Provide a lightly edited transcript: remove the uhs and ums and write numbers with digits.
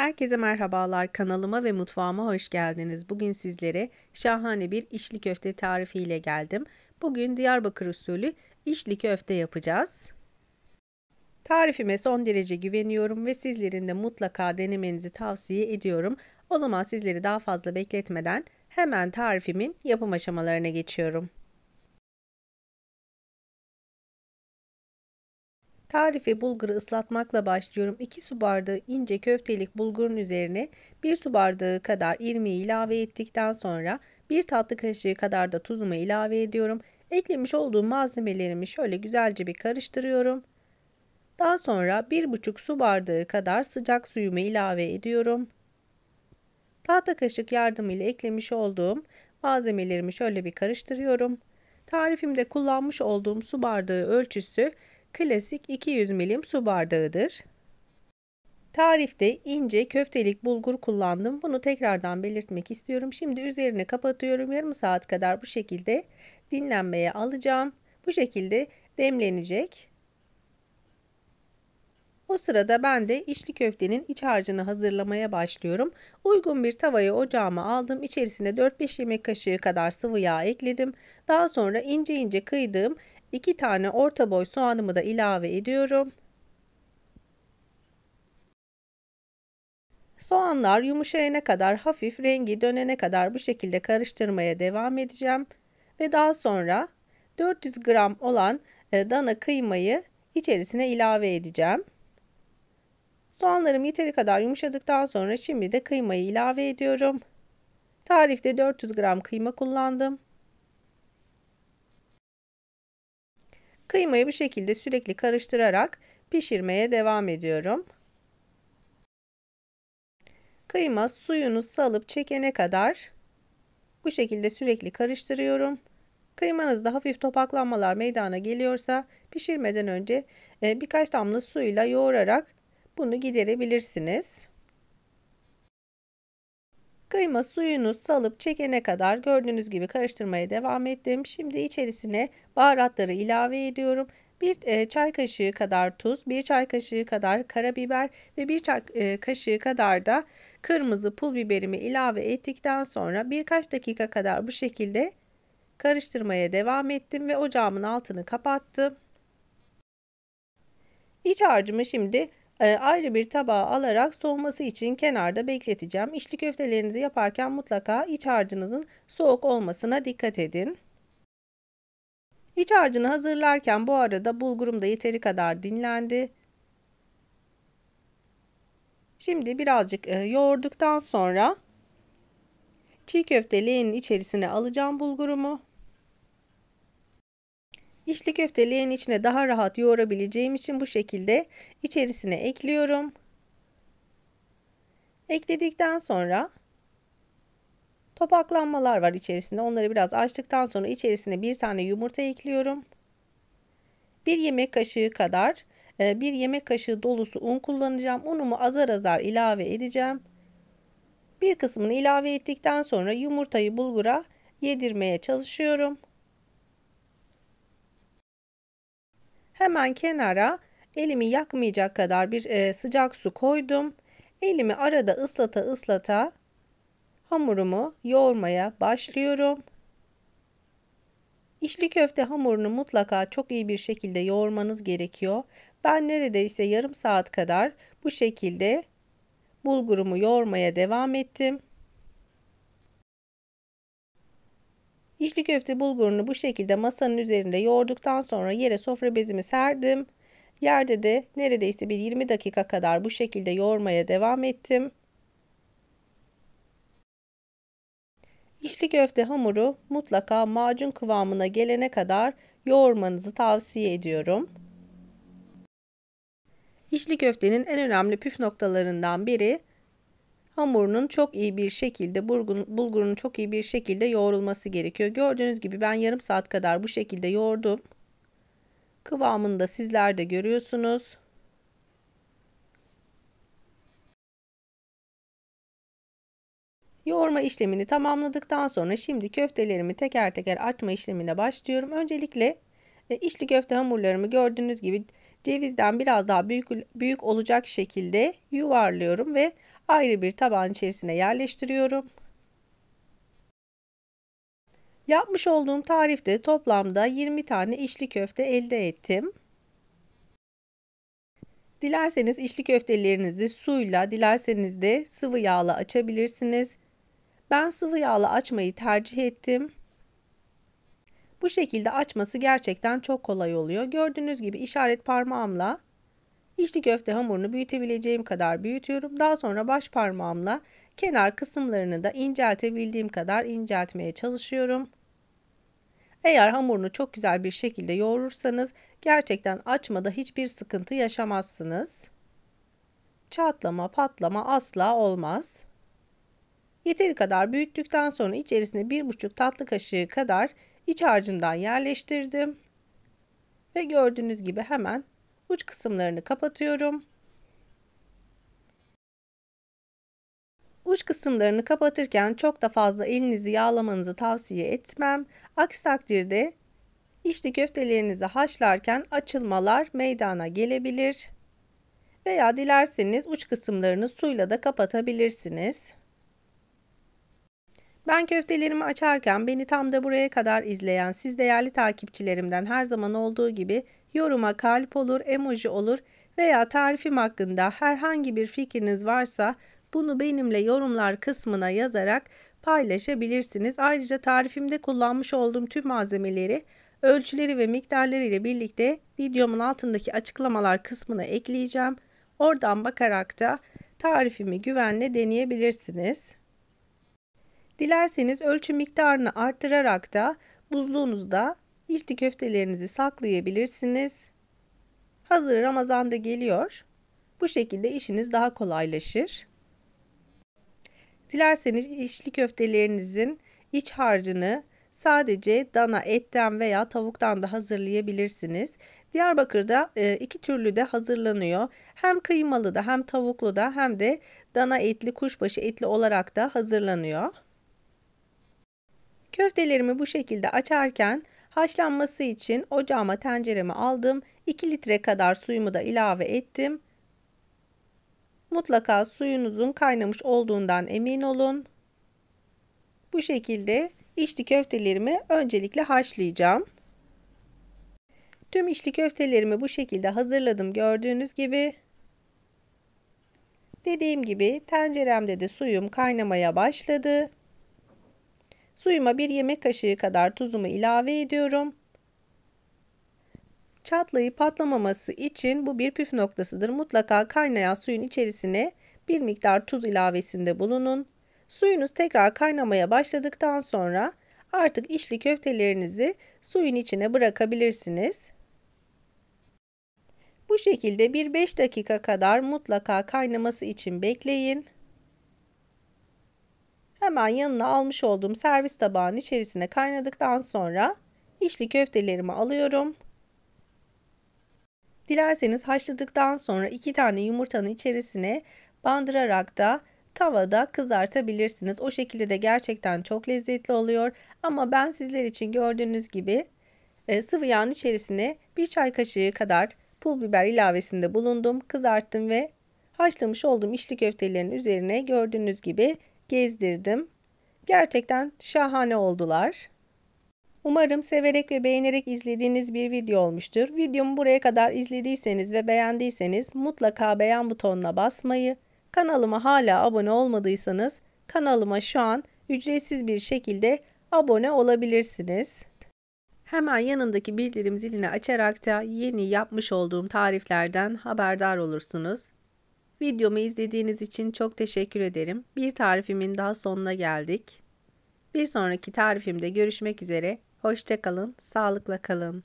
Herkese merhabalar, kanalıma ve mutfağıma hoş geldiniz. Bugün sizlere şahane bir içli köfte tarifiyle geldim. Bugün Diyarbakır usulü içli köfte yapacağız. Tarifime son derece güveniyorum ve sizlerin de mutlaka denemenizi tavsiye ediyorum. O zaman sizleri daha fazla bekletmeden hemen tarifimin yapım aşamalarına geçiyorum. Tarife bulguru ıslatmakla başlıyorum. 2 su bardağı ince köftelik bulgurun üzerine 1 su bardağı kadar irmiği ilave ettikten sonra 1 tatlı kaşığı kadar da tuzumu ilave ediyorum. Eklemiş olduğum malzemelerimi şöyle güzelce bir karıştırıyorum. Daha sonra 1,5 su bardağı kadar sıcak suyumu ilave ediyorum. Tahta kaşık yardımıyla eklemiş olduğum malzemelerimi şöyle bir karıştırıyorum. Tarifimde kullanmış olduğum su bardağı ölçüsü klasik 200 milim su bardağıdır. Tarifte ince köftelik bulgur kullandım. Bunu tekrardan belirtmek istiyorum. Şimdi üzerini kapatıyorum. Yarım saat kadar bu şekilde dinlenmeye alacağım. Bu şekilde demlenecek. O sırada ben de içli köftenin iç harcını hazırlamaya başlıyorum. Uygun bir tavayı ocağıma aldım. İçerisine 4-5 yemek kaşığı kadar sıvı yağ ekledim. Daha sonra ince ince kıydığım 2 tane orta boy soğanımı da ilave ediyorum. Soğanlar yumuşayana kadar, hafif rengi dönene kadar bu şekilde karıştırmaya devam edeceğim. Ve daha sonra 400 gram olan dana kıymayı içerisine ilave edeceğim. Soğanlarım yeteri kadar yumuşadıktan sonra şimdi de kıymayı ilave ediyorum. Tarifte 400 gram kıyma kullandım. Kıymayı bu şekilde sürekli karıştırarak pişirmeye devam ediyorum. Kıyma suyunu salıp çekene kadar bu şekilde sürekli karıştırıyorum. Kıymanızda hafif topaklanmalar meydana geliyorsa pişirmeden önce birkaç damla suyla yoğurarak bunu giderebilirsiniz. Kıyma suyunu salıp çekene kadar gördüğünüz gibi karıştırmaya devam ettim. Şimdi içerisine baharatları ilave ediyorum. Bir çay kaşığı kadar tuz, 1 çay kaşığı kadar karabiber ve 1 çay kaşığı kadar da kırmızı pul biberimi ilave ettikten sonra birkaç dakika kadar bu şekilde karıştırmaya devam ettim ve ocağımın altını kapattım. İç harcımı şimdi ayrı bir tabağa alarak soğuması için kenarda bekleteceğim. İçli köftelerinizi yaparken mutlaka iç harcınızın soğuk olmasına dikkat edin. İç harcını hazırlarken bu arada bulgurum da yeteri kadar dinlendi. Şimdi birazcık yoğurduktan sonra çiğ köfte leğenin içerisine alacağım bulgurumu. İçli köfte leğenin içine daha rahat yoğurabileceğim için bu şekilde içerisine ekliyorum. Ekledikten sonra topaklanmalar var içerisinde. Onları biraz açtıktan sonra içerisine bir tane yumurta ekliyorum. 1 yemek kaşığı kadar, 1 yemek kaşığı dolusu un kullanacağım. Unumu azar azar ilave edeceğim. Bir kısmını ilave ettikten sonra yumurtayı bulgura yedirmeye çalışıyorum. Hemen kenara elimi yakmayacak kadar bir sıcak su koydum. Elimi arada ıslata ıslata hamurumu yoğurmaya başlıyorum. İçli köfte hamurunu mutlaka çok iyi bir şekilde yoğurmanız gerekiyor. Ben neredeyse yarım saat kadar bu şekilde bulgurumu yoğurmaya devam ettim. İçli köfte bulgurunu bu şekilde masanın üzerinde yoğurduktan sonra yere sofra bezimi serdim. Yerde de neredeyse bir 20 dakika kadar bu şekilde yoğurmaya devam ettim. İçli köfte hamuru mutlaka macun kıvamına gelene kadar yoğurmanızı tavsiye ediyorum. İçli köftenin en önemli püf noktalarından biri hamurunun çok iyi bir şekilde bulgurun çok iyi bir şekilde yoğrulması gerekiyor. Gördüğünüz gibi ben yarım saat kadar bu şekilde yoğurdum. Kıvamını da sizler de görüyorsunuz. Yoğurma işlemini tamamladıktan sonra şimdi köftelerimi teker teker açma işlemine başlıyorum. Öncelikle içli köfte hamurlarımı gördüğünüz gibi cevizden biraz daha büyük olacak şekilde yuvarlıyorum ve ayrı bir tabağın içerisine yerleştiriyorum. Yapmış olduğum tarifte toplamda 20 tane içli köfte elde ettim. Dilerseniz içli köftelerinizi suyla, dilerseniz de sıvı yağla açabilirsiniz. Ben sıvı yağla açmayı tercih ettim. Bu şekilde açması gerçekten çok kolay oluyor. Gördüğünüz gibi işaret parmağımla içli köfte hamurunu büyütebileceğim kadar büyütüyorum. Daha sonra baş parmağımla kenar kısımlarını da inceltebildiğim kadar inceltmeye çalışıyorum. Eğer hamurunu çok güzel bir şekilde yoğurursanız gerçekten açmada hiçbir sıkıntı yaşamazsınız. Çatlama, patlama asla olmaz. Yeteri kadar büyüttükten sonra içerisine 1,5 tatlı kaşığı kadar iç harcından yerleştirdim. Ve gördüğünüz gibi hemen uç kısımlarını kapatıyorum. Uç kısımlarını kapatırken çok da fazla elinizi yağlamanızı tavsiye etmem. Aksi takdirde içli köftelerinizi haşlarken açılmalar meydana gelebilir. Veya dilerseniz uç kısımlarını suyla da kapatabilirsiniz. Ben köftelerimi açarken beni tam da buraya kadar izleyen siz değerli takipçilerimden her zaman olduğu gibi yoruma kalp olur, emoji olur veya tarifim hakkında herhangi bir fikriniz varsa bunu benimle yorumlar kısmına yazarak paylaşabilirsiniz. Ayrıca tarifimde kullanmış olduğum tüm malzemeleri, ölçüleri ve miktarları ile birlikte videomun altındaki açıklamalar kısmına ekleyeceğim. Oradan bakarak da tarifimi güvenle deneyebilirsiniz. Dilerseniz ölçü miktarını arttırarak da buzluğunuzda içli köftelerinizi saklayabilirsiniz. Hazır Ramazan'da geliyor. Bu şekilde işiniz daha kolaylaşır. Dilerseniz içli köftelerinizin iç harcını sadece dana etten veya tavuktan da hazırlayabilirsiniz. Diyarbakır'da iki türlü de hazırlanıyor. Hem kıymalı da hem tavuklu da hem de dana etli, kuşbaşı etli olarak da hazırlanıyor. Köftelerimi bu şekilde açarken haşlanması için ocağıma tenceremi aldım. 2 litre kadar suyumu da ilave ettim. Mutlaka suyunuzun kaynamış olduğundan emin olun. Bu şekilde içli köftelerimi öncelikle haşlayacağım. Tüm içli köftelerimi bu şekilde hazırladım gördüğünüz gibi. Dediğim gibi tenceremde de suyum kaynamaya başladı. Suyuma 1 yemek kaşığı kadar tuzumu ilave ediyorum. Çatlayıp patlamaması için bu bir püf noktasıdır. Mutlaka kaynayan suyun içerisine bir miktar tuz ilavesinde bulunun. Suyunuz tekrar kaynamaya başladıktan sonra artık içli köftelerinizi suyun içine bırakabilirsiniz. Bu şekilde bir 5 dakika kadar mutlaka kaynaması için bekleyin. Hemen yanına almış olduğum servis tabağının içerisine kaynadıktan sonra içli köftelerimi alıyorum. Dilerseniz haşladıktan sonra 2 tane yumurtanın içerisine bandırarak da tavada kızartabilirsiniz. O şekilde de gerçekten çok lezzetli oluyor. Ama ben sizler için gördüğünüz gibi sıvı yağın içerisine 1 çay kaşığı kadar pul biber ilavesinde bulundum. Kızarttım ve haşlamış olduğum içli köftelerin üzerine gördüğünüz gibi gezdirdim. Gerçekten şahane oldular. Umarım severek ve beğenerek izlediğiniz bir video olmuştur. Videomu buraya kadar izlediyseniz ve beğendiyseniz mutlaka beğen butonuna basmayı, kanalıma hala abone olmadıysanız kanalıma şu an ücretsiz bir şekilde abone olabilirsiniz. Hemen yanındaki bildirim zilini açarak da yeni yapmış olduğum tariflerden haberdar olursunuz. Videomu izlediğiniz için çok teşekkür ederim. Bir tarifimin daha sonuna geldik. Bir sonraki tarifimde görüşmek üzere. Hoşça kalın, sağlıkla kalın.